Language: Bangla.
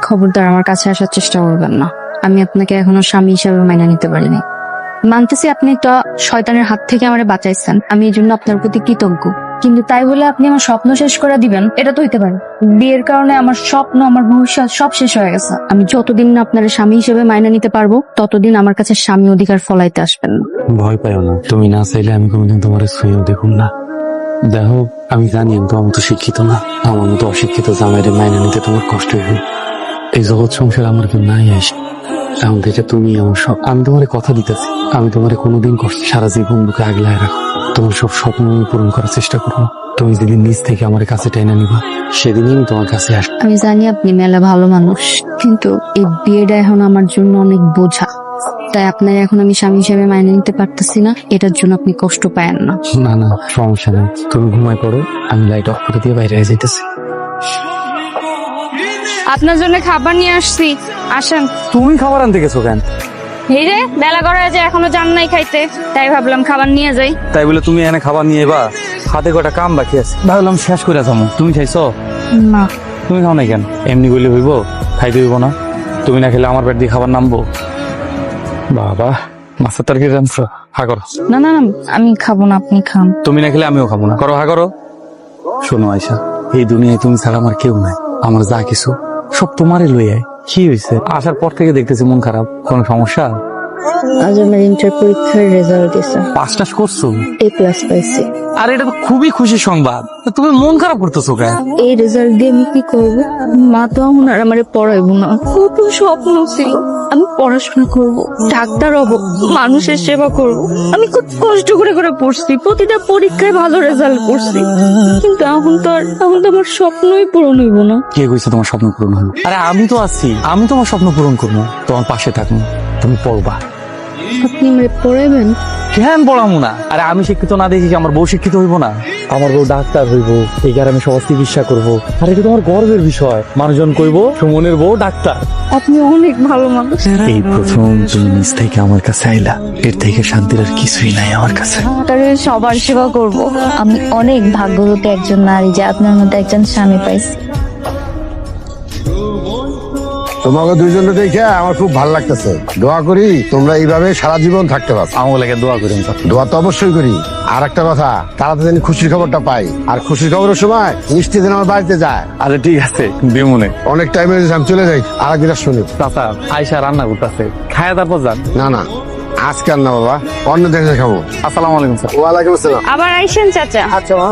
খবরদার আমার কাছে আসার চেষ্টা করবেন না। আমি আপনাকে এখনো স্বামী হিসাবে মাইনা নিতে পারিনি। মানতেছি আপনি একটা শয়তানের হাত থেকে আমারে বাঁচাইছেন, আমি এই জন্য আপনার প্রতি কৃতজ্ঞ, কিন্তু তাই বলে আপনি আমার স্বপ্ন শেষ করে দিবেন এটা তো হইতে পারে। বিয়ের কারণে আমার স্বপ্ন, আমার ভবিষ্যৎ সব শেষ হয়ে গেছে। আমি যতদিন না আপনার স্বামী হিসেবে মাইনা নিতে পারবো ততদিন আমার কাছে স্বামী অধিকার ফলাইতে আসবেন না। ভয় পাইও না, তুমি না চাইলে আমি কোনোদিন তোমার ছুঁয়েও দেখুন না। দেখো আমি জানি আমি তোমার মতো শিক্ষিত না, আমার মতো অশিক্ষিত জামাইরে মাইনা নিতে তোমার কষ্ট হবে। এই জগৎ সংসার আমার কেউ নাই আসে, এখন থেকে তুমি আমার সব। আমি তোমার কথা দিতেছি, আমি তোমার কোনোদিন কষ্ট সারা জীবন বুকে আগলায় রাখো। তোমার সব স্বপ্ন আমি পূরণ করার চেষ্টা করবো। তুমি যেদিন নিজ থেকে আমার কাছে টেনে নিবা সেদিনই আমি তোমার কাছে আসবো। আমি জানি আপনি মেলা ভালো মানুষ, কিন্তু এই বিয়েটা এখন আমার জন্য অনেক বোঝা, তাই আপনার এখন আমি স্বামী হিসেবে মাইনে নিতে পারতেছি না, এটার জন্য আপনি কষ্ট পায়েন না। না না সমস্যা নেই, তুমি ঘুমায় পড়ো, আমি লাইট অফ করে দিয়ে বাইরে যাইতেছি। আপনার জন্য খাবার নিয়ে আসছি, আসেন। তুমি খাবার আনতে গেছো কেন? এই যে বেলা করা যে এখনো যান নাই খাইতে, তাই ভাবলাম খাবার নিয়ে যাই। তাই বলে তুমি এনে খাবার নিয়ে এবা? হাতে কটা কাম বাকি আছে, ভাবলাম শেষ করে যাবো। তুমি খাইছো? না। তুমি খাও নাই কেন? এমনি বললে হইব? খাইতে হইব না? তুমি না খেলে আমার পেট দিয়ে খাবার নামবো? বাবা মাছের তরকারি রাঁধছো, হা করো। না না না, আমি খাবো না, আপনি খান। তুমি না খেলে আমিও খাবো না, করো হা করো। শোনো আয়শা, এই দুনিয়ায় তুমি ছাড়া আমার কেউ নাই, আমার যা কিছু সব তোমারই লই আয়। কি হয়েছে? আসার পর থেকে দেখতেছি মন খারাপ, কোনো সমস্যা? আজ আমার ইন্টার পরীক্ষার রেজাল্ট দিছে, পাস টাস করছো? A+ পাইছি। আর এটা তো খুবই খুশির সংবাদ, তুমি মন খারাপ করতেছো কেন? এই রেজাল্ট দিয়ে আমি কি করবো? মা তো এখন আর আমারে পড়াইবো না। কত স্বপ্ন ছিল, আমি পড়াশোনা করব, ডাক্তার হব, মানুষের সেবা করব। আমি খুব কষ্ট করে করে পড়ছি, প্রতিটা পরীক্ষায় ভালো রেজাল্ট করছি, কিন্তু এখন তো আমার স্বপ্নই পূরণ হইব না। কে কইছে তোমার স্বপ্ন পূরণ হলো? আরে আমি তো আছি, আমি তোমার স্বপ্ন পূরণ করবো, তোমার পাশে থাকবো, তুমি পড়বা। আপনি আমারে পড়াইবেন? কেন পড়াবো না? আরে আমি শিক্ষিত না দেখি কি আমার বউ শিক্ষিত হইব না? আমার বউ ডাক্তার হইব, এই কারণে আমি সবার চিকিৎসা করবো। আর এটা তোমার গর্বের বিষয়, মানুষজন কইব সুমনের বউ ডাক্তার। আপনি অনেক ভালো মানুষ। এই প্রথম তুমি নিজ থেকে আমার কাছে আইলা, এর থেকে শান্তির আর কিছুই নাই আমার কাছে। তাহলে সবার সেবা করব। আমি অনেক ভাগ্যবতী একজন নারী যে আপনার মধ্যে একজন স্বামী পাইছি। তোমাকে দুইজনে দেখে আমার খুব ভালো লাগতেছে। দোয়া করি তোমরা এইভাবে সারা জীবন থাকতে পারো। আমার লাগে দোয়া করি। দোয়া তো অবশ্যই করি। আর একটা কথা, তাড়াতাড়ি যেন খুশির খবরটা পাই, আর খুশির খবরের সময় মিষ্টি যেন আমার বাড়িতে যায়। আরে ঠিক আছে দিমুনে। অনেক টাইম হয়ে গেছে, আমি চলে যাই, আর একদিন শুনি। চাচা আয়সা রান্না করতেছে, খায়া তারপর যান। না না, আজকে আর না বাবা, অন্য দেশে খাবো। আসসালামু আলাইকুম স্যার। ওয়ালাইকুম আসসালাম। আবার আইসেন চাচা। আচ্ছা মা।